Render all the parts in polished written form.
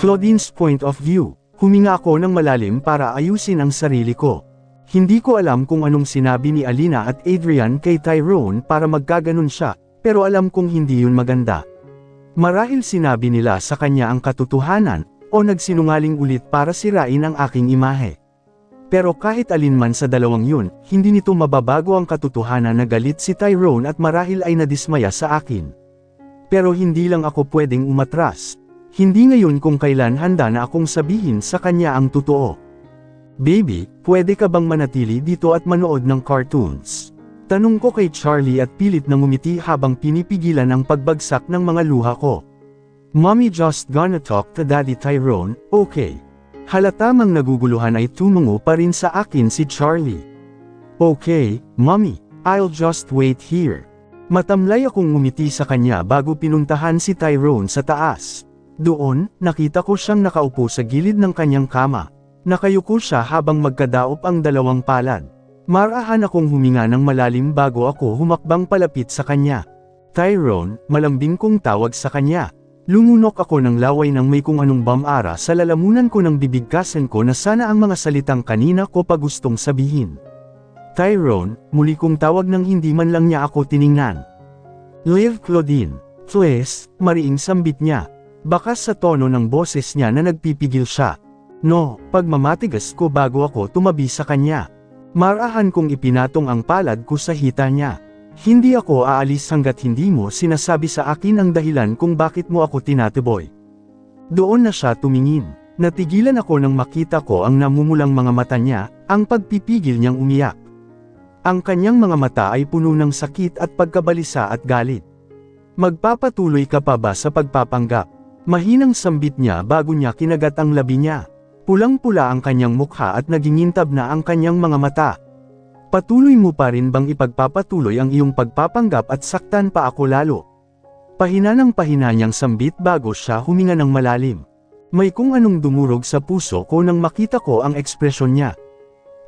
Claudine's point of view. Huminga ako ng malalim para ayusin ang sarili ko. Hindi ko alam kung anong sinabi ni Alina at Adrian kay Tyrone para magkaganon siya, pero alam kong hindi yun maganda. Marahil sinabi nila sa kanya ang katotohanan, o nagsinungaling ulit para sirain ang aking imahe. Pero kahit alinman sa dalawang yun, hindi nito mababago ang katotohanan na galit si Tyrone at marahil ay nadismaya sa akin. Pero hindi lang ako pwedeng umatras. Hindi ngayon kung kailan handa na akong sabihin sa kanya ang totoo. Baby, pwede ka bang manatili dito at manood ng cartoons? Tanong ko kay Charlie at pilit na ngumiti habang pinipigilan ang pagbagsak ng mga luha ko. Mommy just gonna talk to Daddy Tyrone, okay? Halata mang naguguluhan ay tumungo pa rin sa akin si Charlie. Okay, Mommy, I'll just wait here. Matamlay akong ngumiti sa kanya bago pinuntahan si Tyrone sa taas. Doon, nakita ko siyang nakaupo sa gilid ng kanyang kama. Nakayuko siya habang magkadaop ang dalawang palad. Marahan akong huminga ng malalim bago ako humakbang palapit sa kanya. Tyrone, malambing kong tawag sa kanya. Lumunok ako ng laway ng may kung anong bamara sa lalamunan ko ng bibigkasan ko na sana ang mga salitang kanina ko pa gustong sabihin. Tyrone, muli kong tawag nang hindi man lang niya ako tiningnan. Liv Claudine, please, mariing sambit niya. Bakas sa tono ng boses niya na nagpipigil siya. No, pagmamatigas ko bago ako tumabi sa kanya. Marahan kong ipinatong ang palad ko sa hita niya. Hindi ako aalis hanggat hindi mo sinasabi sa akin ang dahilan kung bakit mo ako tinatiboy. Doon na siya tumingin. Natigilan ako nang makita ko ang namumulang mga mata niya, ang pagpipigil niyang umiyak. Ang kanyang mga mata ay puno ng sakit at pagkabalisa at galit. Magpapatuloy ka pa ba sa pagpapanggap? Mahinang sambit niya bago niya kinagat ang labi niya. Pulang-pula ang kanyang mukha at nagingintab na ang kanyang mga mata. Patuloy mo pa rin bang ipagpapatuloy ang iyong pagpapanggap at saktan pa ako lalo? Pahina ng pahina niyang sambit bago siya huminga ng malalim. May kung anong dumurog sa puso ko nang makita ko ang ekspresyon niya.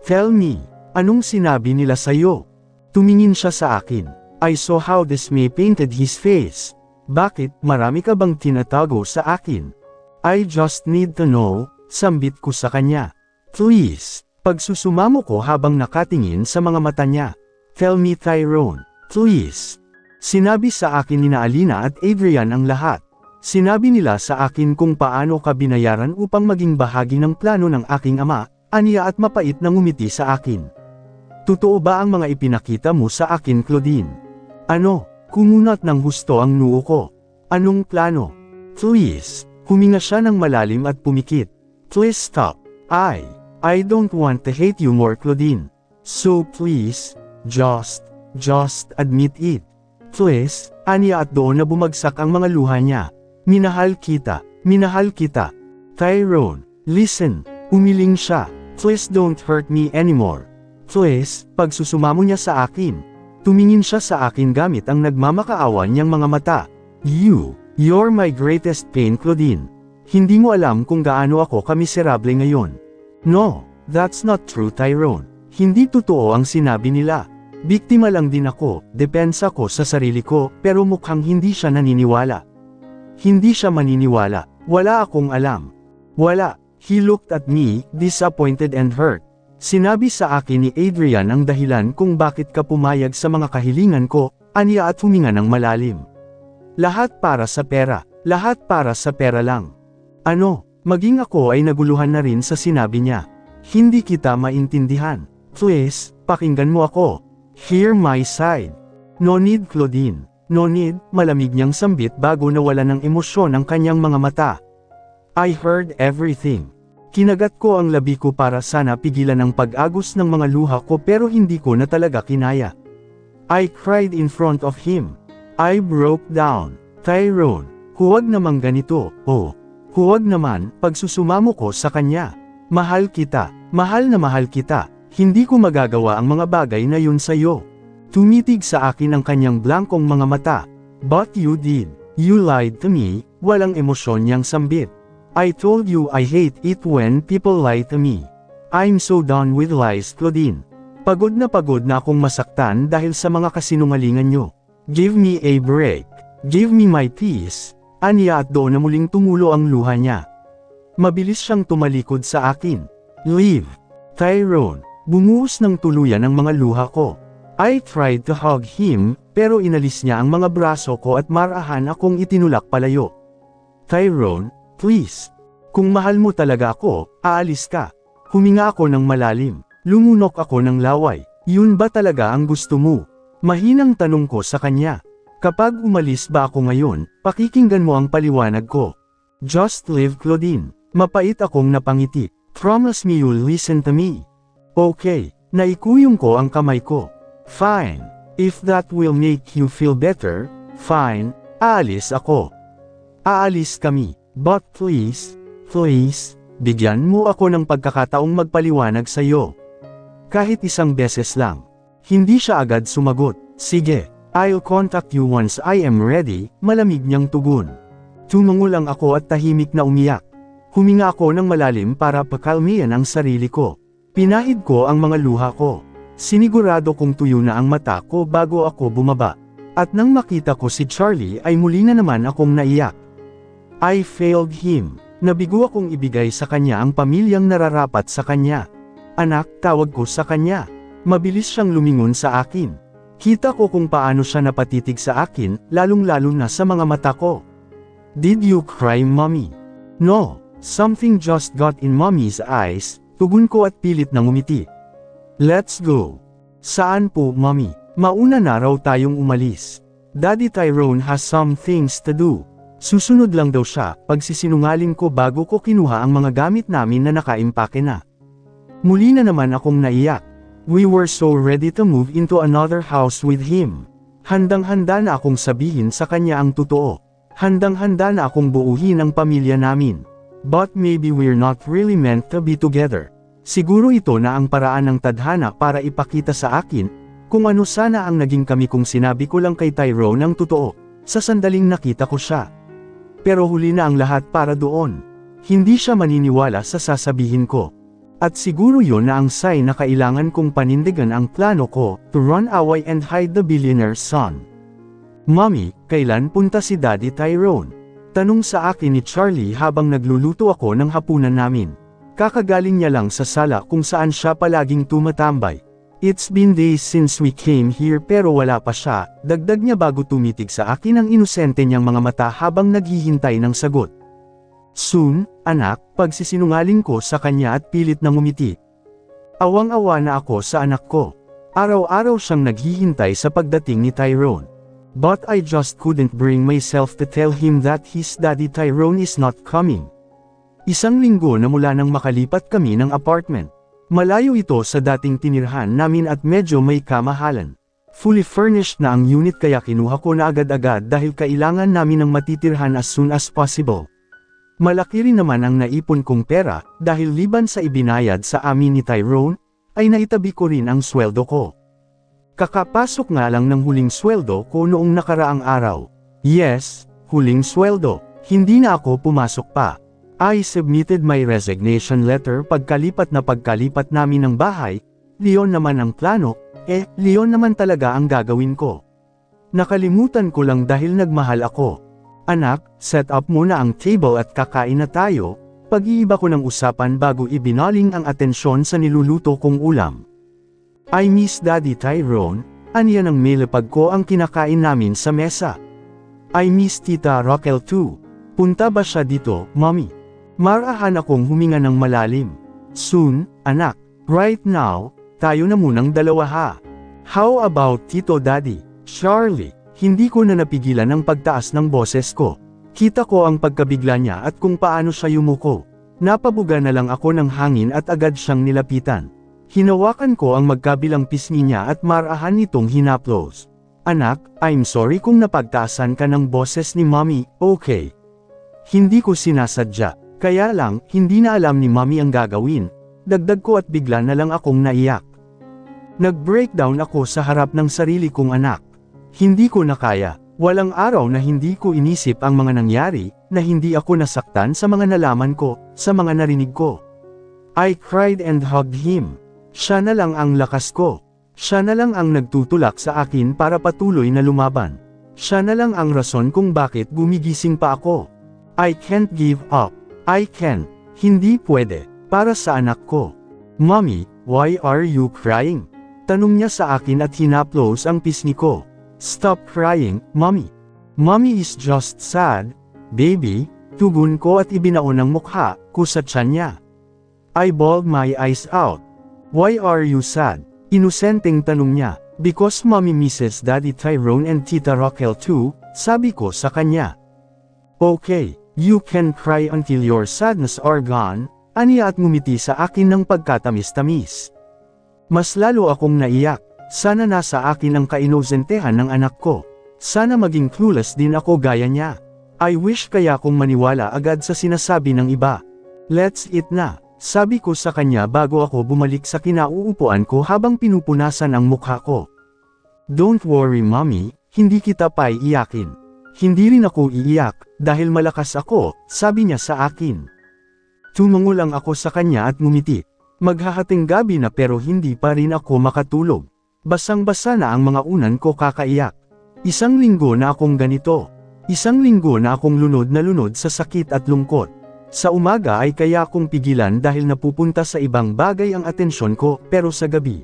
Tell me, anong sinabi nila sa'yo? Tumingin siya sa akin. I saw how dismay painted his face. Bakit, marami ka bang tinatago sa akin? I just need to know, sambit ko sa kanya. Please. Pagsusumamo ko habang nakatingin sa mga mata niya. Tell me Tyrone, please. Sinabi sa akin ni Alina at Adrian ang lahat. Sinabi nila sa akin kung paano ka binayaran upang maging bahagi ng plano ng aking ama, aniya at mapait na ngumiti sa akin. Totoo ba ang mga ipinakita mo sa akin, Claudine? Ano? Kumunat ng husto ang noo ko. Anong plano? Please. Huminga siya ng malalim at pumikit. Please stop. I don't want to hate you more, Claudine. So please, just admit it. Please, aniya at doon na bumagsak ang mga luha niya. Minahal kita. Tyrone, listen, umiling siya. Please don't hurt me anymore. Please, pagsusumamo niya sa akin. Tumingin siya sa akin gamit ang nagmamakaawan niyang mga mata. You're my greatest pain, Claudine. Hindi mo alam kung gaano ako kamiserable ngayon. No, that's not true, Tyrone. Hindi totoo ang sinabi nila. Biktima lang din ako, depensa ko sa sarili ko, pero mukhang hindi siya naniniwala. Hindi siya maniniwala. Wala akong alam. Wala. He looked at me, disappointed and hurt. Sinabi sa akin ni Adrian ang dahilan kung bakit ka pumayag sa mga kahilingan ko, aniya at huminga ng malalim. Lahat para sa pera. Lahat para sa pera lang. Ano? Maging ako ay naguluhan na rin sa sinabi niya. Hindi kita maintindihan. Please, pakinggan mo ako. Hear my side. No need, Claudine. No need, malamig niyang sambit bago nawala ng emosyon ang kanyang mga mata. I heard everything. Kinagat ko ang labi ko para sana pigilan ang pag-agos ng mga luha ko pero hindi ko na talaga kinaya. I cried in front of him. I broke down. Tyrone, huwag namang ganito, oh. Huwag naman, pagsusumamo ko sa kanya. Mahal kita, mahal na mahal kita, hindi ko magagawa ang mga bagay na yun sa'yo. Tumitig sa akin ang kanyang blankong mga mata. But you did. You lied to me, walang emosyon niyang sambit. I told you I hate it when people lie to me. I'm so done with lies, Claudine. Pagod na akong masaktan dahil sa mga kasinungalingan niyo. Give me a break. Give me my peace. Aniya at doon na muling tumulo ang luha niya. Mabilis siyang tumalikod sa akin. Leave. Tyrone. Bumuhos ng tuluyan ang mga luha ko. I tried to hug him, pero inalis niya ang mga braso ko at marahan akong itinulak palayo. Tyrone, please. Kung mahal mo talaga ako, aalis ka. Huminga ako ng malalim. Lumunok ako ng laway. Yun ba talaga ang gusto mo? Mahinang tanong ko sa kanya. Kapag umalis ba ako ngayon, pakikinggan mo ang paliwanag ko. Just leave, Claudine. Mapait akong napangiti. Promise me you'll listen to me. Okay, naikuyong ko ang kamay ko. Fine. If that will make you feel better, fine, aalis ako. Aalis kami. But please, bigyan mo ako ng pagkakataong magpaliwanag sa iyo. Kahit isang beses lang. Hindi siya agad sumagot. Sige, I'll contact you once I am ready, malamig niyang tugon. Tumango lang ako at tahimik na umiyak. Huminga ako ng malalim para pakalmihan ang sarili ko. Pinahid ko ang mga luha ko. Sinigurado kong tuyo na ang mata ko bago ako bumaba. At nang makita ko si Charlie ay muli na naman akong naiyak. I failed him. Nabigo akong ibigay sa kanya ang pamilyang nararapat sa kanya. Anak, tawag ko sa kanya. Mabilis siyang lumingon sa akin. Kita ko kung paano siya napatitig sa akin, lalong-lalo na sa mga mata ko. Did you cry, mommy? No. Something just got in mommy's eyes, tugon ko at pilit na ngumiti. Let's go. Saan po, mommy? Mauna na raw tayong umalis. Daddy Tyrone has some things to do. Susunod lang daw siya, pagsisinungaling ko bago ko kinuha ang mga gamit namin na nakaimpake na. Muli na naman akong naiyak. We were so ready to move into another house with him. Handang-handa na akong sabihin sa kanya ang totoo. Handang-handa na akong buuhin ang pamilya namin. But maybe we're not really meant to be together. Siguro ito na ang paraan ng tadhana para ipakita sa akin, kung ano sana ang naging kami kung sinabi ko lang kay Tyrone ang totoo, sa sandaling nakita ko siya. Pero huli na ang lahat para doon. Hindi siya maniniwala sa sasabihin ko. At siguro yon na ang sign na kailangan kong panindigan ang plano ko, to run away and hide the billionaire's son. Mommy, kailan punta si Daddy Tyrone? Tanong sa akin ni Charlie habang nagluluto ako ng hapunan namin. Kakagaling niya lang sa sala kung saan siya palaging tumatambay. It's been days since we came here pero wala pa siya, dagdag niya bago tumitig sa akin ang inosente niyang mga mata habang naghihintay ng sagot. Soon, anak, pagsisinungaling ko sa kanya at pilit na ngumiti. Awang-awa na ako sa anak ko. Araw-araw siyang naghihintay sa pagdating ni Tyrone. But I just couldn't bring myself to tell him that his daddy Tyrone is not coming. Isang linggo na mula nang makalipat kami ng apartment. Malayo ito sa dating tinirhan namin at medyo may kamahalan. Fully furnished na ang unit kaya kinuha ko na agad-agad dahil kailangan namin ng matitirhan as soon as possible. Malaki rin naman ang naipon kong pera dahil liban sa ibinayad sa amin ni Tyrone, ay naitabi ko rin ang sweldo ko. Kakapasok nga lang ng huling sweldo ko noong nakaraang araw. Yes, huling sweldo. Hindi na ako pumasok pa. I submitted my resignation letter pagkalipat namin ng bahay. Leon naman ang plano, Leon naman talaga ang gagawin ko. Nakalimutan ko lang dahil nagmahal ako. Anak, set up muna ang table at kakain na tayo. Pag-iiba ko ng usapan bago ibinaling ang atensyon sa niluluto kong ulam. I miss Daddy Tyrone, aniya ng melapag ko ang kinakain namin sa mesa. I miss Tita Raquel too. Punta ba siya dito, Mommy? Marahan akong huminga ng malalim. Soon, anak. Right now, tayo na munang dalawa ha. How about Tito Daddy? Charlie, hindi ko na napigilan ang pagtaas ng boses ko. Kita ko ang pagkabigla niya at kung paano siya yumuko. Napabuga na lang ako ng hangin at agad siyang nilapitan. Hinawakan ko ang magkabilang pisngi niya at marahan nitong hinaplos. Anak, I'm sorry kung napagtaasan ka ng boses ni Mommy, okay? Hindi ko sinasadya, kaya lang, hindi na alam ni Mommy ang gagawin. Dagdag ko at bigla na lang akong naiyak. Nag-breakdown ako sa harap ng sarili kong anak. Hindi ko na kaya, walang araw na hindi ko inisip ang mga nangyari, na hindi ako nasaktan sa mga nalaman ko, sa mga narinig ko. I cried and hugged him. Siya na lang ang lakas ko. Siya na lang ang nagtutulak sa akin para patuloy na lumaban. Siya na lang ang rason kung bakit gumigising pa ako. I can't give up. I can't. Hindi pwede, para sa anak ko. Mommy, why are you crying? Tanong niya sa akin at hinaplos ang pisngi ko. Stop crying, mommy. Mommy is just sad, baby, tugon ko at ibinaon ang mukha ko sa tiyan niya. I bawled my eyes out. Why are you sad? Inosenteng tanong niya. Because mommy misses Daddy Tyrone and Tita Raquel too, sabi ko sa kanya. Okay, you can cry until your sadness are gone, aniya at ngumiti sa akin ng pagkatamis-tamis. Mas lalo akong naiyak, sana nasa akin ang kainosentehan ng anak ko. Sana maging clueless din ako gaya niya. I wish kaya kong maniwala agad sa sinasabi ng iba. Let's eat na, sabi ko sa kanya bago ako bumalik sa kinauupuan ko habang pinupunasan ang mukha ko. Don't worry mommy, hindi kita paiiyakin. Hindi rin ako iiyak, dahil malakas ako, sabi niya sa akin. Tumungo lang ako sa kanya at ngumiti. Maghahating gabi na pero hindi pa rin ako makatulog. Basang-basa na ang mga unan ko kakaiyak. Isang linggo na akong ganito. Isang linggo na akong lunod na lunod sa sakit at lungkot. Sa umaga ay kaya akong pigilan dahil napupunta sa ibang bagay ang atensyon ko, pero sa gabi.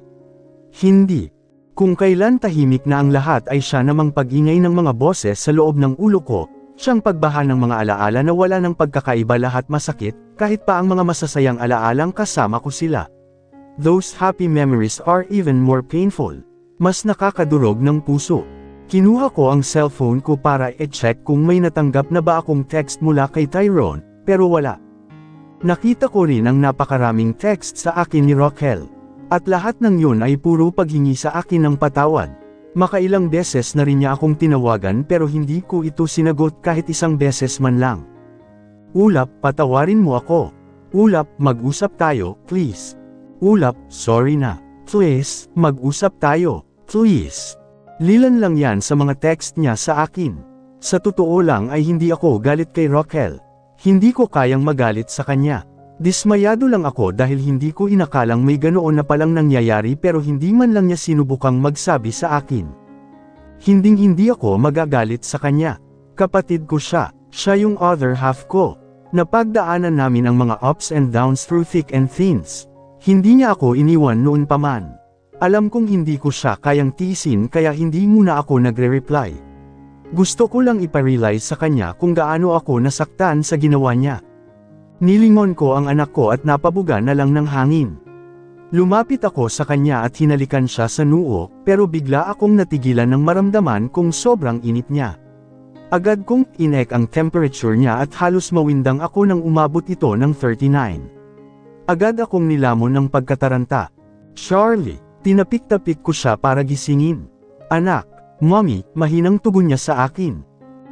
Hindi. Kung kailan tahimik na ang lahat ay siya namang pag-ingay ng mga boses sa loob ng ulo ko, siyang pagbaha ng mga alaala na wala ng pagkakaiba lahat masakit, kahit pa ang mga masasayang alaalang kasama ko sila. Those happy memories are even more painful. Mas nakakadurog ng puso. Kinuha ko ang cellphone ko para i-check kung may natanggap na ba akong text mula kay Tyrone, pero wala. Nakita ko rin ang napakaraming text sa akin ni Raquel. At lahat ng yun ay puro paghingi sa akin ng patawad. Makailang beses na rin niya akong tinawagan pero hindi ko ito sinagot kahit isang beses man lang. Ulap, patawarin mo ako. Ulap, mag-usap tayo, please. Ulap, sorry na. Please, mag-usap tayo, please. Lilan lang yan sa mga text niya sa akin. Sa totoo lang ay hindi ako galit kay Raquel. Hindi ko kayang magalit sa kanya. Dismayado lang ako dahil hindi ko inakalang may ganoon na palang nangyayari pero hindi man lang niya sinubukang magsabi sa akin. Hinding-hindi ako magagalit sa kanya. Kapatid ko siya, siya yung other half ko. Napagdaanan namin ang mga ups and downs through thick and thins. Hindi niya ako iniwan noon pa man. Alam kong hindi ko siya kayang tiisin kaya hindi muna ako nagre-reply. Gusto ko lang iparealize sa kanya kung gaano ako nasaktan sa ginawa niya. Nilingon ko ang anak ko at napabuga na lang ng hangin. Lumapit ako sa kanya at hinalikan siya sa noo, pero bigla akong natigilan ng maramdaman kung sobrang init niya. Agad kong inek ang temperature niya at halos mawindang ako nang umabot ito ng 39. Agad akong nilamon ng pagkataranta. Charlie, tinapik-tapik ko siya para gisingin. Anak, mommy, mahinang tugon niya sa akin.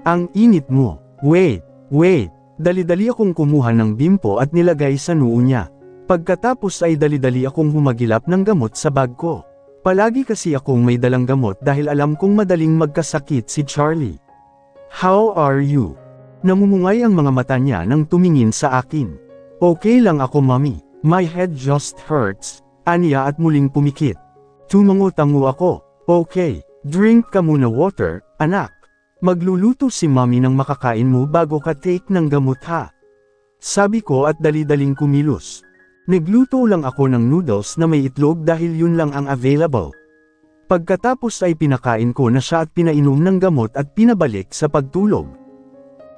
Ang init mo. Wait. Dali-dali akong kumuha ng bimpo at nilagay sa noo niya. Pagkatapos ay dali-dali akong humagilap ng gamot sa bag ko. Palagi kasi akong may dalang gamot dahil alam kong madaling magkasakit si Charlie. How are you? Namumungay ang mga mata niya nang tumingin sa akin. Okay lang ako mommy, my head just hurts, aniya at muling pumikit. Tumango-tango ako. Okay, drink ka muna water, anak. Magluluto si mommy ng makakain mo bago ka take ng gamot ha. Sabi ko at dali-daling kumilos. Nagluto lang ako ng noodles na may itlog dahil yun lang ang available. Pagkatapos ay pinakain ko na siya at pinainom ng gamot at pinabalik sa pagtulog.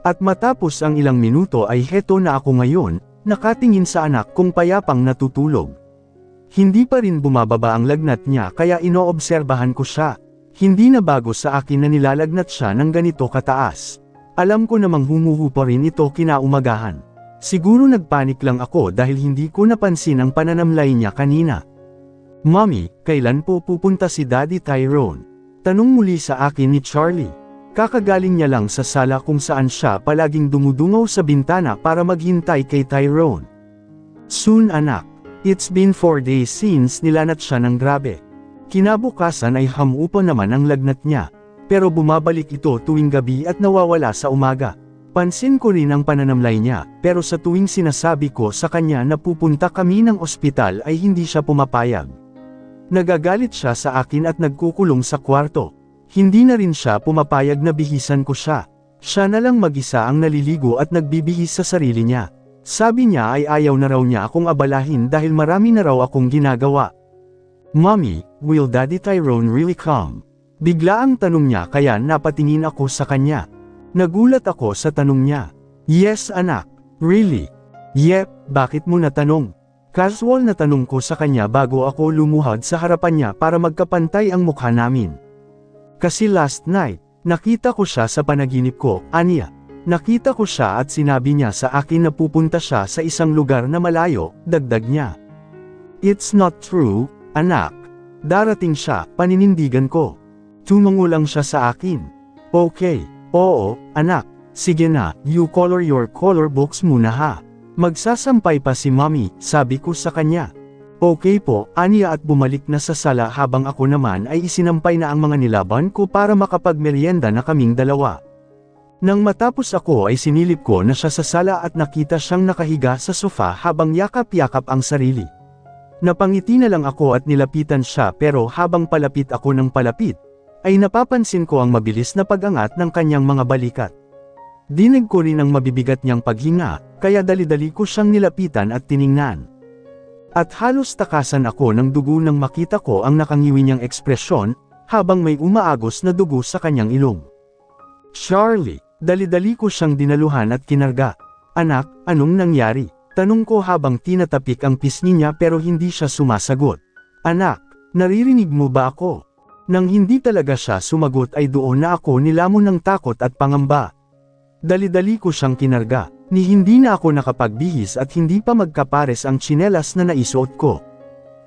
At matapos ang ilang minuto ay heto na ako ngayon, nakatingin sa anak kong payapang natutulog. Hindi pa rin bumababa ang lagnat niya kaya inoobserbahan ko siya. Hindi na bago sa akin na nilalagnat siya ng ganito kataas. Alam ko namang humuhupa rin ito kinaumagahan. Siguro nagpanik lang ako dahil hindi ko napansin ang pananamlay niya kanina. Mommy, kailan po pupunta si Daddy Tyrone? Tanong muli sa akin ni Charlie. Kakagaling niya lang sa sala kung saan siya palaging dumudungaw sa bintana para maghintay kay Tyrone. Soon anak. It's been 4 days since nilanat siya ng grabe. Kinabukasan ay hamupa naman ang lagnat niya, pero bumabalik ito tuwing gabi at nawawala sa umaga. Pansin ko rin ang pananamlay niya, pero sa tuwing sinasabi ko sa kanya na pupunta kami ng ospital ay hindi siya pumapayag. Nagagalit siya sa akin at nagkukulong sa kwarto. Hindi na rin siya pumapayag na bihisan ko siya. Siya na lang mag-isa ang naliligo at nagbibihis sa sarili niya. Sabi niya ay ayaw na raw niya akong abalahin dahil marami na raw akong ginagawa. Mommy, will Daddy Tyrone really come? Bigla ang tanong niya kaya napatingin ako sa kanya. Nagulat ako sa tanong niya. Yes anak, really? Yep, bakit mo natanong? Casual na tanong ko sa kanya bago ako lumuhad sa harapan niya para magkapantay ang mukha namin. Kasi last night, nakita ko siya sa panaginip ko, aniya. Nakita ko siya at sinabi niya sa akin na pupunta siya sa isang lugar na malayo, dagdag niya. It's not true, anak. Darating siya, paninindigan ko. Tumango lang siya sa akin. Okay, oo, anak. Sige na, you color your color books muna ha. Magsasampay pa si mommy, sabi ko sa kanya. Okay po, aniya at bumalik na sa sala habang ako naman ay isinampay na ang mga nilaban ko para makapagmeryenda na kaming dalawa. Nang matapos ako ay sinilip ko na siya sa sala at nakita siyang nakahiga sa sofa habang yakap-yakap ang sarili. Napangiti na lang ako at nilapitan siya pero habang palapit ako ng palapit, ay napapansin ko ang mabilis na pag-angat ng kanyang mga balikat. Dinig ko rin ang mabibigat niyang paghinga, kaya dali-dali ko siyang nilapitan at tiningnan. At halos takasan ako ng dugo nang makita ko ang nakangiwi niyang ekspresyon, habang may umaagos na dugo sa kanyang ilong. Charlie, dali-dali ko siyang dinaluhan at kinarga. Anak, anong nangyari? Tanong ko habang tinatapik ang pisngi niya pero hindi siya sumasagot. Anak, naririnig mo ba ako? Nang hindi talaga siya sumagot ay doon na ako nilamon ng takot at pangamba. Dali-dali ko siyang kinarga, ni hindi na ako nakapagbihis at hindi pa magkapares ang tsinelas na naisuot ko.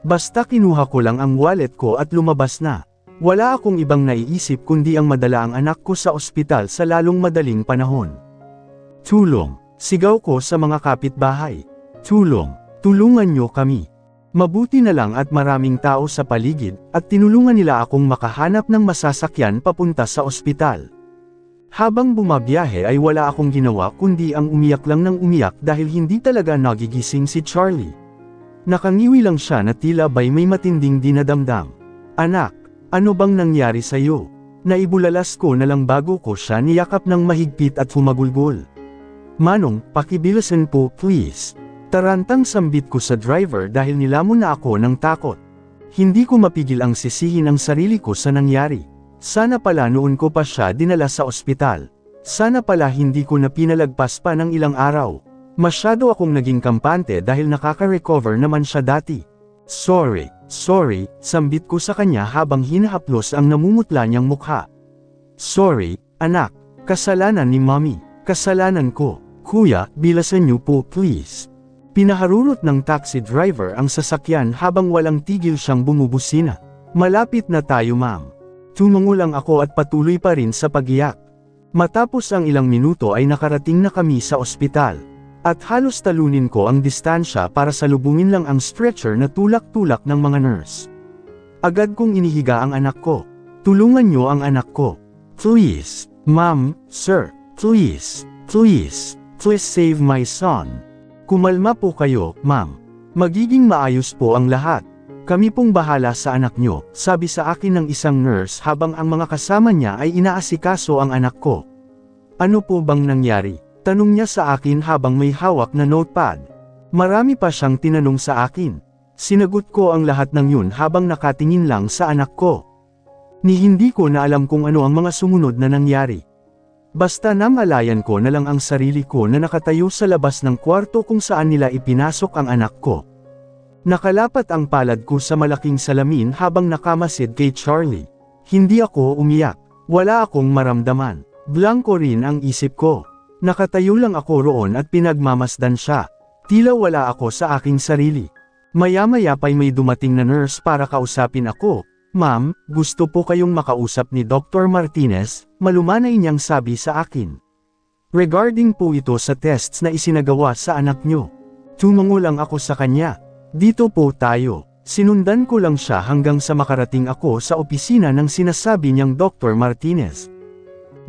Basta kinuha ko lang ang wallet ko at lumabas na. Wala akong ibang naiisip kundi ang madala ang anak ko sa ospital sa lalong madaling panahon. Tulong, sigaw ko sa mga kapitbahay. Tulong, tulungan niyo kami. Mabuti na lang at maraming tao sa paligid at tinulungan nila akong makahanap ng masasakyan papunta sa ospital. Habang bumabiyahe ay wala akong ginawa kundi ang umiyak lang ng umiyak dahil hindi talaga nagigising si Charlie. Nakangiwi lang siya na tila ba'y may matinding dinadamdam. Anak, ano bang nangyari sa'yo? Naibulalas ko na lang bago ko siya niyakap ng mahigpit at humagulgol. Manong, pakibilisan po please. Tarantang sambit ko sa driver dahil nilamon na ako ng takot. Hindi ko mapigil ang sisihin ang sarili ko sa nangyari. Sana pala noon ko pa siya dinala sa ospital. Sana pala hindi ko na pinalagpas pa ng ilang araw. Masyado akong naging kampante dahil nakaka-recover naman siya dati. Sorry, sambit ko sa kanya habang hinahaplos ang namumutla niyang mukha. Sorry, anak, kasalanan ni mommy, kasalanan ko. Kuya, bilasan niyo po please. Pinaharurot ng taxi driver ang sasakyan habang walang tigil siyang bumubusina. Malapit na tayo ma'am. Tumango lang ako at patuloy pa rin sa pagiyak. Matapos ang ilang minuto ay nakarating na kami sa ospital. At halos talunin ko ang distansya para salubungin lang ang stretcher na tulak-tulak ng mga nurse. Agad kong inihiga ang anak ko. Tulungan niyo ang anak ko. Please, ma'am, sir, please save my son. Kumalma po kayo, ma'am. Magiging maayos po ang lahat. Kami pong bahala sa anak nyo, sabi sa akin ng isang nurse habang ang mga kasama niya ay inaasikaso ang anak ko. Ano po bang nangyari? Tanong niya sa akin habang may hawak na notepad. Marami pa siyang tinanong sa akin. Sinagot ko ang lahat ng yun habang nakatingin lang sa anak ko. Ni hindi ko na alam kung ano ang mga sumunod na nangyari. Basta namalayan ko na lang ang sarili ko na nakatayo sa labas ng kwarto kung saan nila ipinasok ang anak ko. Nakalapat ang palad ko sa malaking salamin habang nakamasid kay Charlie. Hindi ako umiyak. Wala akong maramdaman. Blanko rin ang isip ko. Nakatayo lang ako roon at pinagmamasdan siya. Tila wala ako sa aking sarili. Maya-maya pa'y may dumating na nurse para kausapin ako. Ma'am, gusto po kayong makausap ni Dr. Martinez, malumanay niyang sabi sa akin. Regarding po ito sa tests na isinagawa sa anak niyo. Tumango lang ako sa kanya. Dito po tayo. Sinundan ko lang siya hanggang sa makarating ako sa opisina ng sinasabi niyang Dr. Martinez.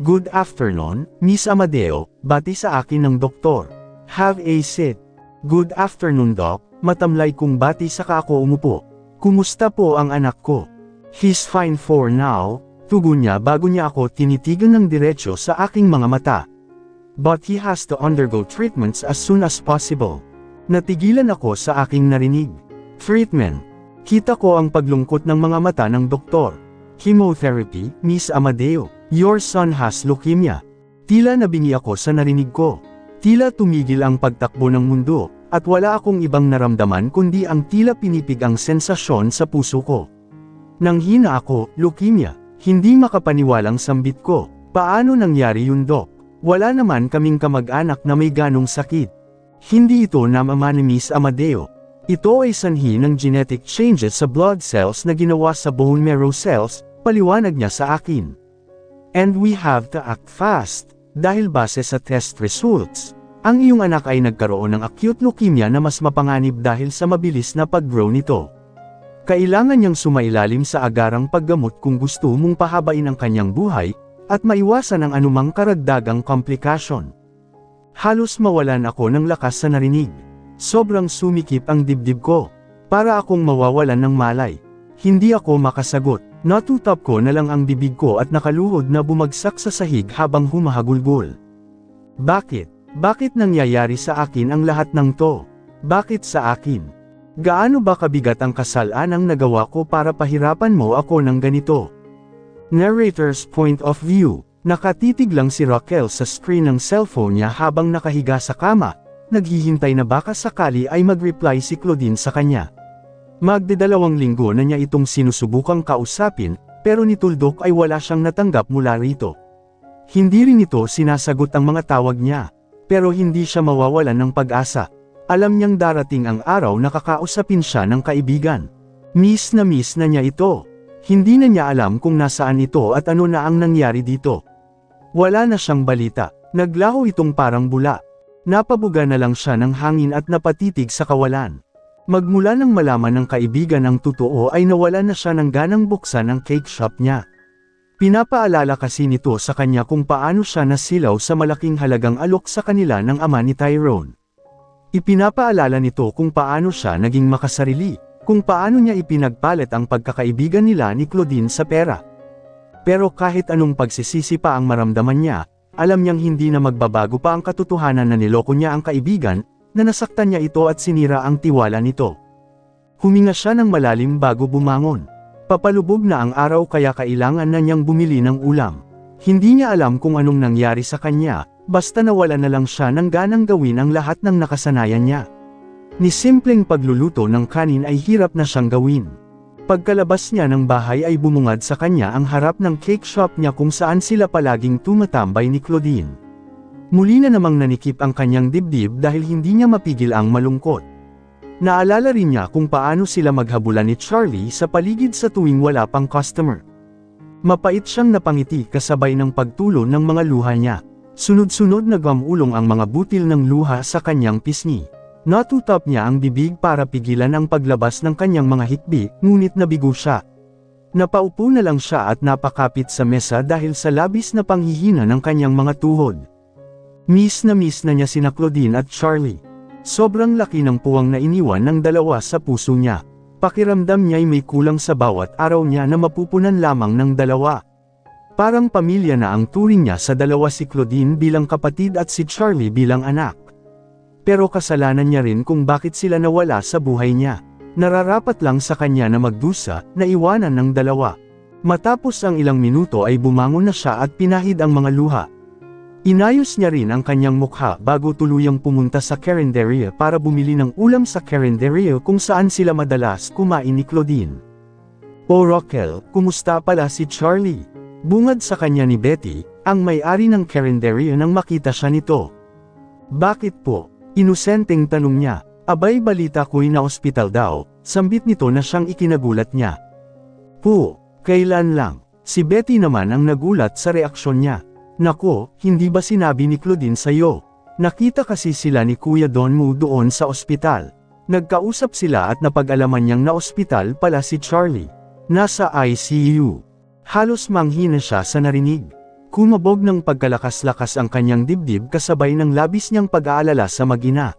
Good afternoon, Miss Amadeo, bati sa akin ng doktor. Have a seat. Good afternoon doc, matamlay kong bati saka ako umupo. Kumusta po ang anak ko? He's fine for now, tugon niya bago niya ako tinitigan ng diretso sa aking mga mata. But he has to undergo treatments as soon as possible. Natigilan ako sa aking narinig. Treatment. Kita ko ang paglungkot ng mga mata ng doktor. Chemotherapy, Miss Amadeo. Your son has leukemia. Tila nabingi ako sa narinig ko. Tila tumigil ang pagtakbo ng mundo, at wala akong ibang naramdaman kundi ang tila pinipigang sensasyon sa puso ko. Nang hina ako, leukemia. Hindi makapaniwalang sambit ko. Paano nangyari yun, Dok? Wala naman kaming kamag-anak na may ganong sakit. Hindi ito namama ni Miss Amadeo. Ito ay sanhi ng genetic changes sa blood cells na ginawa sa bone marrow cells, paliwanag niya sa akin. And we have to act fast, dahil base sa test results, ang iyong anak ay nagkaroon ng acute leukemia na mas mapanganib dahil sa mabilis na pag-grow nito. Kailangan niyang sumailalim sa agarang paggamot kung gusto mong pahabain ang kanyang buhay, at maiwasan ang anumang karagdagang komplikasyon. Halos mawalan ako ng lakas sa narinig. Sobrang sumikip ang dibdib ko. Para akong mawawalan ng malay. Hindi ako makasagot. Natutap ko na lang ang bibig ko at nakaluhod na bumagsak sa sahig habang humahagulgol. Bakit? Bakit nangyayari sa akin ang lahat ng to? Bakit sa akin? Gaano ba kabigat ang kasalanang nagawa ko para pahirapan mo ako ng ganito? Narrator's point of view. Nakatitig lang si Raquel sa screen ng cellphone niya habang nakahiga sa kama, naghihintay na baka sakali ay mag-reply si Claudine sa kanya. Magdadalawang linggo na niya itong sinusubukang kausapin, pero ni Tuldok ay wala siyang natanggap mula rito. Hindi rin ito sinasagot ang mga tawag niya, pero hindi siya mawawalan ng pag-asa. Alam niyang darating ang araw na kakausapin siya ng kaibigan. Miss na niya ito. Hindi na niya alam kung nasaan ito at ano na ang nangyari dito. Wala na siyang balita. Naglaho itong parang bula. Napabuga na lang siya ng hangin at napatitig sa kawalan. Magmula nang malaman ng kaibigan ang totoo ay nawala na siya ng ganang buksan ang cake shop niya. Pinapaalala kasi nito sa kanya kung paano siya nasilaw sa malaking halagang alok sa kanila ng ama ni Tyrone. Ipinapaalala nito kung paano siya naging makasarili. Kung paano niya ipinagpalit ang pagkakaibigan nila ni Claudine sa pera. Pero kahit anong pagsisisi pa ang maramdaman niya, alam niyang hindi na magbabago pa ang katotohanan na niloko niya ang kaibigan, na nasaktan niya ito at sinira ang tiwala nito. Huminga siya ng malalim bago bumangon. Papalubog na ang araw kaya kailangan na niyang bumili ng ulam. Hindi niya alam kung anong nangyari sa kanya, basta nawala na lang siya ng ganang gawin ang lahat ng nakasanayan niya. Ni simpleng pagluluto ng kanin ay hirap na siyang gawin. Pagkalabas niya ng bahay ay bumungad sa kanya ang harap ng cake shop niya kung saan sila palaging tumatambay ni Claudine. Muli na namang nanikip ang kanyang dibdib dahil hindi niya mapigil ang malungkot. Naalala rin niya kung paano sila maghabulan ni Charlie sa paligid sa tuwing wala pang customer. Mapait siyang napangiti kasabay ng pagtulo ng mga luha niya. Sunod-sunod nagmamulong ang mga butil ng luha sa kanyang pisngi. Natutap niya ang bibig para pigilan ang paglabas ng kanyang mga hikbi, ngunit nabigo siya. Napaupo na lang siya at napakapit sa mesa dahil sa labis na panghihina ng kanyang mga tuhod. Miss na niya sina Claudine at Charlie. Sobrang laki ng puwang na iniwan ng dalawa sa puso niya. Pakiramdam niya'y may kulang sa bawat araw niya na mapupunan lamang ng dalawa. Parang pamilya na ang turing niya sa dalawa, si Claudine bilang kapatid at si Charlie bilang anak. Pero kasalanan niya rin kung bakit sila nawala sa buhay niya. Nararapat lang sa kanya na magdusa, na iwanan ng dalawa. Matapos ang ilang minuto ay bumangon na siya at pinahid ang mga luha. Inayos niya rin ang kanyang mukha bago tuluyang pumunta sa Carinderia para bumili ng ulam sa Carinderia kung saan sila madalas kumain ni Claudine. "O Raquel, kumusta pala si Charlie?" Bungad sa kanya ni Betty, ang may-ari ng Carinderia, nang makita siya nito. "Bakit po?" Inosenteng tanong niya. "Abay, balita ko'y na ospital daw," sambit nito na siyang ikinagulat niya. "Po, kailan lang?" Si Betty naman ang nagulat sa reaksyon niya. "Nako, hindi ba sinabi ni Claudine sa'yo? Nakita kasi sila ni Kuya Don mo doon sa ospital. Nagkausap sila at napag-alaman niyang na ospital pala si Charlie. Nasa ICU." Halos manghina siya sa narinig. Kumabog ng pagkalakas-lakas ang kanyang dibdib kasabay ng labis niyang pag-aalala sa mag-ina.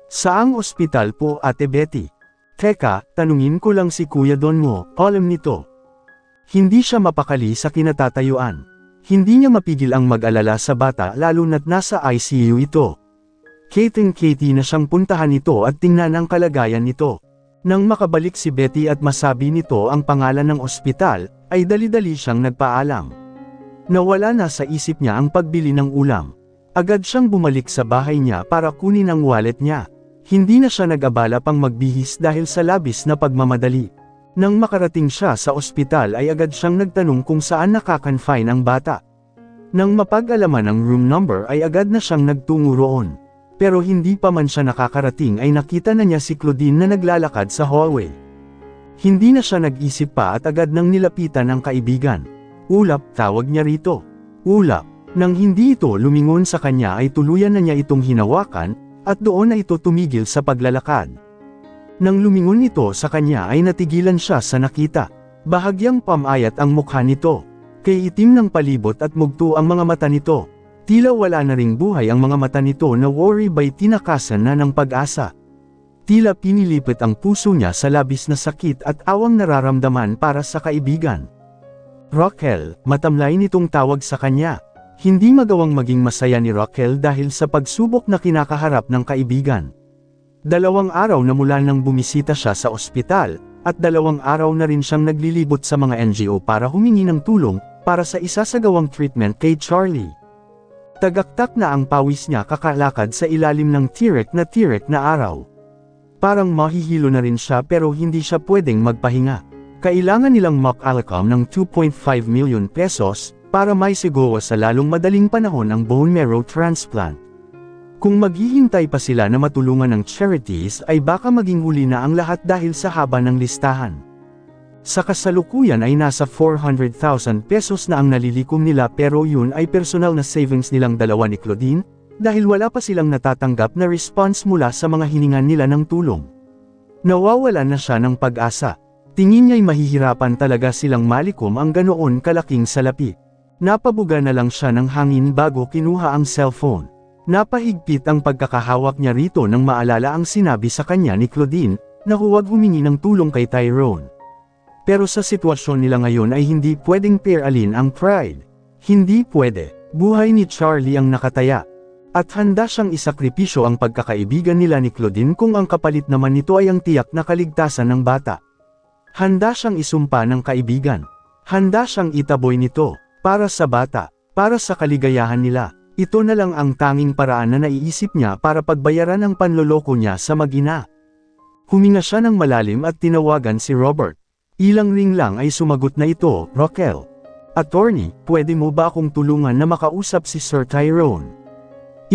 "Saang ospital po, Ate Betty?" "Teka, tanungin ko lang si Kuya Don mo, alam nito." Hindi siya mapakali sa kinatatayuan. Hindi niya mapigil ang mag-alala sa bata lalo na't nasa ICU ito. Katie na siyang puntahan ito at tingnan ang kalagayan nito. Nang makabalik si Betty at masabi nito ang pangalan ng ospital, ay dali-dali siyang nagpaalam. Nawala na sa isip niya ang pagbili ng ulam. Agad siyang bumalik sa bahay niya para kunin ang wallet niya. Hindi na siya nag-abala pang magbihis dahil sa labis na pagmamadali. Nang makarating siya sa ospital ay agad siyang nagtanong kung saan nakakonfine ang bata. Nang mapag-alaman ang room number ay agad na siyang nagtungo roon. Pero hindi pa man siya nakakarating ay nakita na niya si Claudine na naglalakad sa hallway. Hindi na siya nag-isip pa at agad nang nilapitan ang kaibigan. Ulap, tawag niya rito. Ulap. Nang hindi ito lumingon sa kanya ay tuluyan na niya itong hinawakan, at doon na ito tumigil sa paglalakad. Nang lumingon ito sa kanya ay natigilan siya sa nakita. Bahagyang pamayat ang mukha nito. Kay itim ng palibot at mugto ang mga mata nito. Tila wala na ring buhay ang mga mata nito na worry by tinakasan na ng pag-asa. Tila pinilipit ang puso niya sa labis na sakit at awang nararamdaman para sa kaibigan. Raquel, matamlay nitong tawag sa kanya. Hindi magawang maging masaya ni Raquel dahil sa pagsubok na kinakaharap ng kaibigan. 2 araw na mula nang bumisita siya sa ospital, at 2 araw na rin siyang naglilibot sa mga NGO para humingi ng tulong para sa isasagawang treatment kay Charlie. Tagaktak na ang pawis niya kakalakad sa ilalim ng tirek na araw. Parang mahihilo na rin siya pero hindi siya pwedeng magpahinga. Kailangan nilang makalakam ng 2.5 million pesos para maisagawa sa lalong madaling panahon ang bone marrow transplant. Kung maghihintay pa sila na matulungan ng charities ay baka maging huli na ang lahat dahil sa haba ng listahan. Sa kasalukuyan ay nasa 400,000 pesos na ang nalilikom nila pero yun ay personal na savings nilang dalawa ni Claudine, dahil wala pa silang natatanggap na response mula sa mga hiningan nila ng tulong. Nawawalan na siya ng pag-asa. Tingin niya'y mahihirapan talaga silang malikom ang ganoon kalaking salapi. Napabuga na lang siya ng hangin bago kinuha ang cellphone. Napahigpit ang pagkakahawak niya rito nang maalala ang sinabi sa kanya ni Claudine, na huwag humingi ng tulong kay Tyrone. Pero sa sitwasyon nila ngayon ay hindi pwedeng pairalin ang pride. Hindi pwede. Buhay ni Charlie ang nakataya. At handa siyang isakripisyo ang pagkakaibigan nila ni Claudine kung ang kapalit naman nito ay ang tiyak na kaligtasan ng bata. Handa siyang isumpa ng kaibigan. Handa siyang itaboy nito, para sa bata, para sa kaligayahan nila. Ito na lang ang tanging paraan na naiisip niya para pagbayaran ang panloloko niya sa mag-ina. Huminga siya ng malalim at tinawagan si Robert. Ilang ring lang ay sumagot na ito, Raquel. Attorney, pwede mo ba akong tulungan na makausap si Sir Tyrone?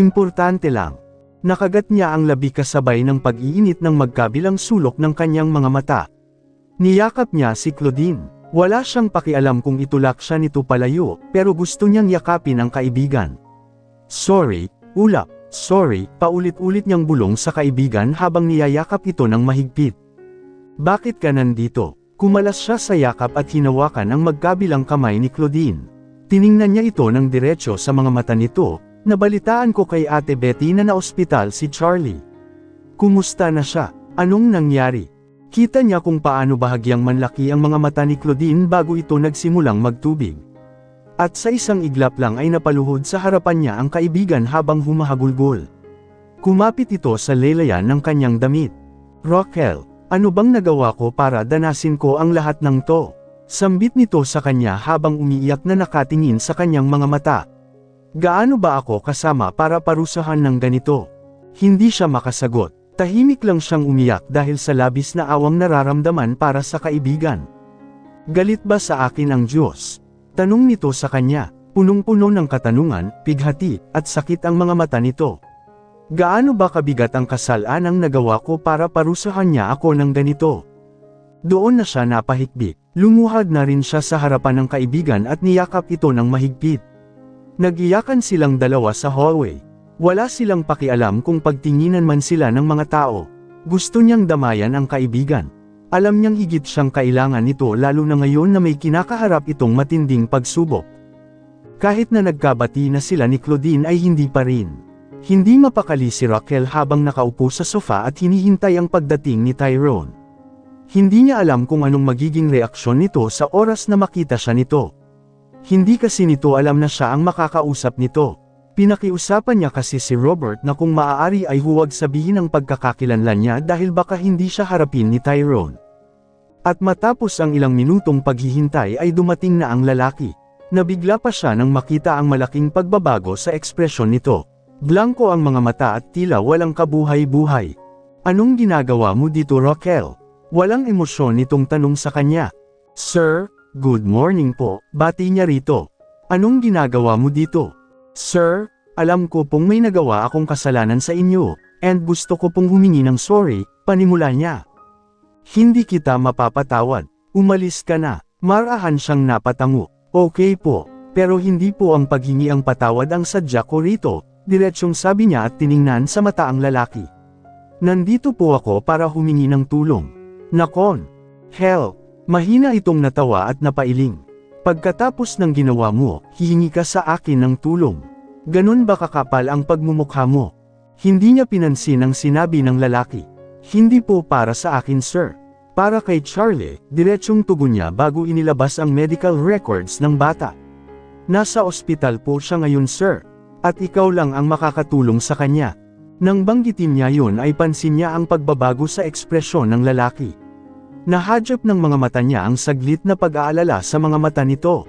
Importante lang. Nakagat niya ang labi kasabay ng pag-iinit ng magkabilang sulok ng kanyang mga mata. Niyakap niya si Claudine. Wala siyang pakialam kung itulak siya nito palayo, pero gusto niyang yakapin ang kaibigan. Sorry, ulap, sorry, paulit-ulit niyang bulong sa kaibigan habang niyayakap ito ng mahigpit. Bakit ka nandito? Kumalas siya sa yakap at hinawakan ang magkabilang kamay ni Claudine. Tiningnan niya ito ng diretso sa mga mata nito. Nabalitaan ko kay Ate Betty na naospital si Charlie. Kumusta na siya? Anong nangyari? Kita niya kung paano bahagyang manlaki ang mga mata ni Claudine bago ito nagsimulang magtubig. At sa isang iglap lang ay napaluhod sa harapan niya ang kaibigan habang humahagulgol. Kumapit ito sa laylayan ng kanyang damit. Raquel, ano bang nagawa ko para danasin ko ang lahat ng to? Sambit nito sa kanya habang umiiyak na nakatingin sa kanyang mga mata. Gaano ba ako kasama para parusahan ng ganito? Hindi siya makasagot. Tahimik lang siyang umiyak dahil sa labis na awang nararamdaman para sa kaibigan. Galit ba sa akin ang Diyos? Tanong nito sa kanya, punong-puno ng katanungan, pighati, at sakit ang mga mata nito. Gaano ba kabigat ang kasalanang nagawa ko para parusahan niya ako ng ganito? Doon na siya napahikbi. Lumuhad na rin siya sa harapan ng kaibigan at niyakap ito ng mahigpit. Nagiyakan silang dalawa sa hallway. Wala silang pakialam kung pagtinginan man sila ng mga tao. Gusto niyang damayan ang kaibigan. Alam niyang higit siyang kailangan nito lalo na ngayon na may kinakaharap itong matinding pagsubok. Kahit na nagkabati na sila ni Claudine ay hindi pa rin. Hindi mapakali si Raquel habang nakaupo sa sofa at hinihintay ang pagdating ni Tyrone. Hindi niya alam kung anong magiging reaksyon nito sa oras na makita siya nito. Hindi kasi nito alam na siya ang makakausap nito. Pinakiusapan niya kasi si Robert na kung maaari ay huwag sabihin ang pagkakakilanlan niya dahil baka hindi siya harapin ni Tyrone. At matapos ang ilang minutong paghihintay ay dumating na ang lalaki. Nabigla pa siya nang makita ang malaking pagbabago sa ekspresyon nito. Blanko ang mga mata at tila walang kabuhay-buhay. Anong ginagawa mo dito, Raquel? Walang emosyon nitong tanong sa kanya. Sir, good morning po, bati niya rito. Anong ginagawa mo dito? Sir, alam ko pong may nagawa akong kasalanan sa inyo, and gusto ko pong humingi ng sorry, panimula niya. Hindi kita mapapatawad, umalis ka na. Marahan siyang napatango. Okay po, pero hindi po ang paghingi ang patawad ang sadya ko rito, diretsyong sabi niya at tiningnan sa mata ang lalaki. Nandito po ako para humingi ng tulong. Nakon. Help. Mahina itong natawa at napailing. Pagkatapos ng ginawa mo, hihingi ka sa akin ng tulong. Ganun ba kakapal ang pagmumukha mo? Hindi niya pinansin ang sinabi ng lalaki. Hindi po para sa akin, sir. Para kay Charlie, diretsyong tugon niya bago inilabas ang medical records ng bata. Nasa ospital po siya ngayon, sir. At ikaw lang ang makakatulong sa kanya. Nang banggitin niya yun ay pansin niya ang pagbabago sa ekspresyon ng lalaki. Nahadyap ng mga mata niya ang saglit na pag-aalala sa mga mata nito.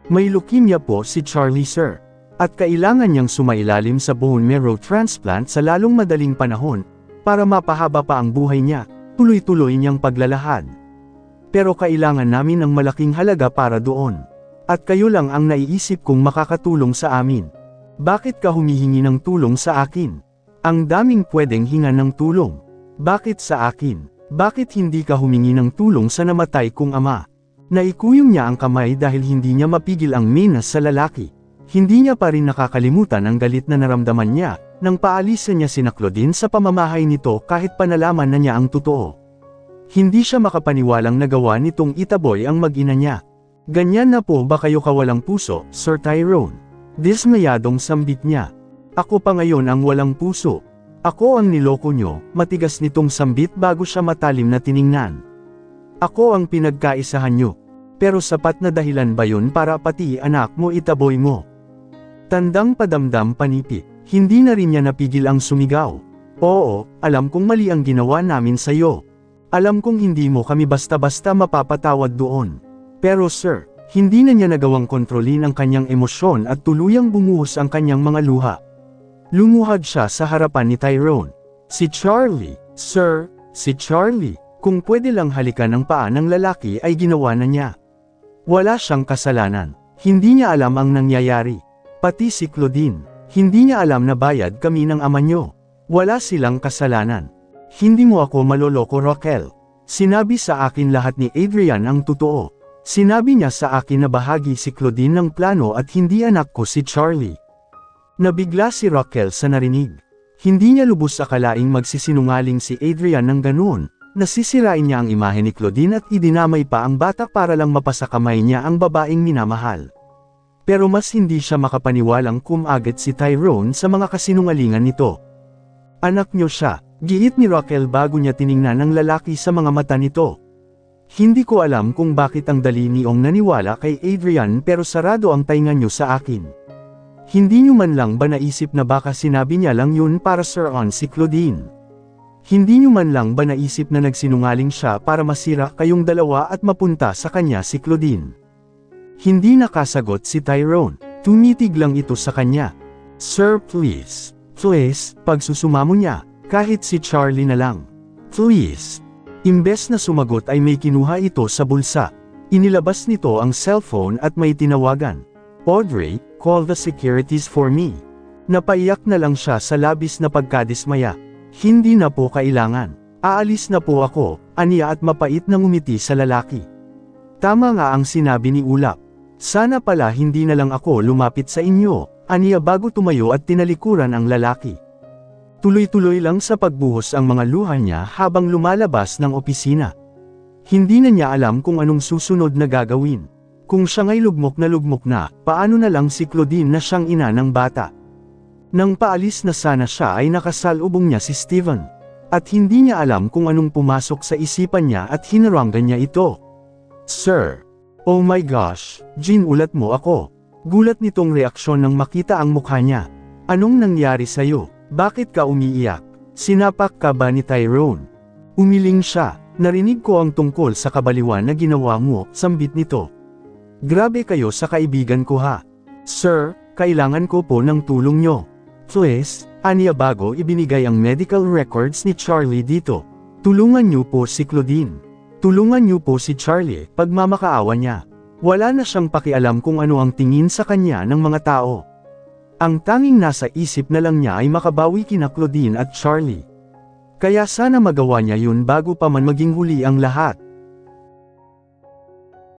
May leukemia po si Charlie, sir. At kailangan niyang sumailalim sa bone marrow transplant sa lalong madaling panahon, para mapahaba pa ang buhay niya, tuloy-tuloy niyang paglalahad. Pero kailangan namin ng malaking halaga para doon. At kayo lang ang naiisip kong makakatulong sa amin. Bakit ka humihingi ng tulong sa akin? Ang daming pwedeng hingan ng tulong. Bakit sa akin? Bakit hindi ka humingi ng tulong sa namatay kong ama? Naikuyong niya ang kamay dahil hindi niya mapigil ang minas sa lalaki. Hindi niya pa rin nakakalimutan ang galit na naramdaman niya, nang paalisan niya sina Claudine sa pamamahay nito kahit panalaman na niya ang totoo. Hindi siya makapaniwalang nagawa nitong itaboy ang mag-ina niya. Ganyan na po ba kayo kawalang puso, Sir Tyrone? Dismayadong sambit niya. Ako pa ngayon ang walang puso. Ako ang niloko nyo, matigas nitong sambit bago siya matalim na tiningnan. Ako ang pinagkaisahan nyo. Pero sapat na dahilan ba yun para pati anak mo itaboy mo? Tandang padamdam panipi, hindi na rin niya napigil ang sumigaw. Oo, alam kong mali ang ginawa namin sa'yo. Alam kong hindi mo kami basta-basta mapapatawad doon. Pero sir, hindi na niya nagawang kontrolin ang kanyang emosyon at tuluyang bumuhos ang kanyang mga luha. Lumuhad siya sa harapan ni Tyrone. Si Charlie, sir, si Charlie, kung pwede lang halikan ang paa ng lalaki ay ginawa na niya. Wala siyang kasalanan. Hindi niya alam ang nangyayari. Pati si Claudine, hindi niya alam na bayad kami ng ama niyo. Wala silang kasalanan. Hindi mo ako maloloko, Raquel. Sinabi sa akin lahat ni Adrian ang totoo. Sinabi niya sa akin na bahagi si Claudine ng plano at hindi anak ko si Charlie. Nabigla si Raquel sa narinig. Hindi niya lubos akalaing magsisinungaling si Adrian ng ganoon, nasisirain niya ang imahe ni Claudine at idinamay pa ang bata para lang mapasakamay niya ang babaeng minamahal. Pero mas hindi siya makapaniwalang kumagat si Tyrone sa mga kasinungalingan nito. Anak niyo siya, giit ni Raquel bago niya tiningnan ang lalaki sa mga mata nito. Hindi ko alam kung bakit ang dali niyong naniwala kay Adrian pero sarado ang tainga niyo sa akin. Hindi niyo man lang ba naisip na baka sinabi niya lang yun para suruan si Claudine? Hindi niyo man lang ba naisip na nagsinungaling siya para masira kayong dalawa at mapunta sa kanya si Claudine? Hindi nakasagot si Tyrone. Tumitig lang ito sa kanya. Sir, please. Please, pagsusumamo niya, kahit si Charlie na lang. Please. Imbes na sumagot ay may kinuha ito sa bulsa. Inilabas nito ang cellphone at may tinawagan. Audrey, call the securities for me. Napaiyak na lang siya sa labis na pagkadismaya. Hindi na po kailangan. Aalis na po ako, aniya at mapait na ngumiti sa lalaki. Tama nga ang sinabi ni Ulap. Sana pala hindi na lang ako lumapit sa inyo, aniya bago tumayo at tinalikuran ang lalaki. Tuloy-tuloy lang sa pagbuhos ang mga luha niya habang lumalabas ng opisina. Hindi na niya alam kung anong susunod na gagawin. Kung siya nga'y lugmok na, paano na lang si Claudine na siyang ina ng bata? Nang paalis na sana siya ay nakasalubong niya si Steven. At hindi niya alam kung anong pumasok sa isipan niya at hinaranggan niya ito. Sir. Oh my gosh, Jean, ulat mo ako. Gulat nitong reaksyon nang makita ang mukha niya. Anong nangyari sa'yo? Bakit ka umiiyak? Sinapak ka ba ni Tyrone? Umiling siya. Narinig ko ang tungkol sa kabaliwan na ginawa mo, sambit nito. Grabe kayo sa kaibigan ko ha. Sir, kailangan ko po ng tulong nyo. Please, aniya bago ibinigay ang medical records ni Charlie dito. Tulungan niyo po si Claudine. Tulungan niyo po si Charlie, pagmamakaawa niya. Wala na siyang pakialam kung ano ang tingin sa kanya ng mga tao. Ang tanging nasa isip na lang niya ay makabawi kina Claudine at Charlie. Kaya sana magawa niya yun bago pa man maging huli ang lahat.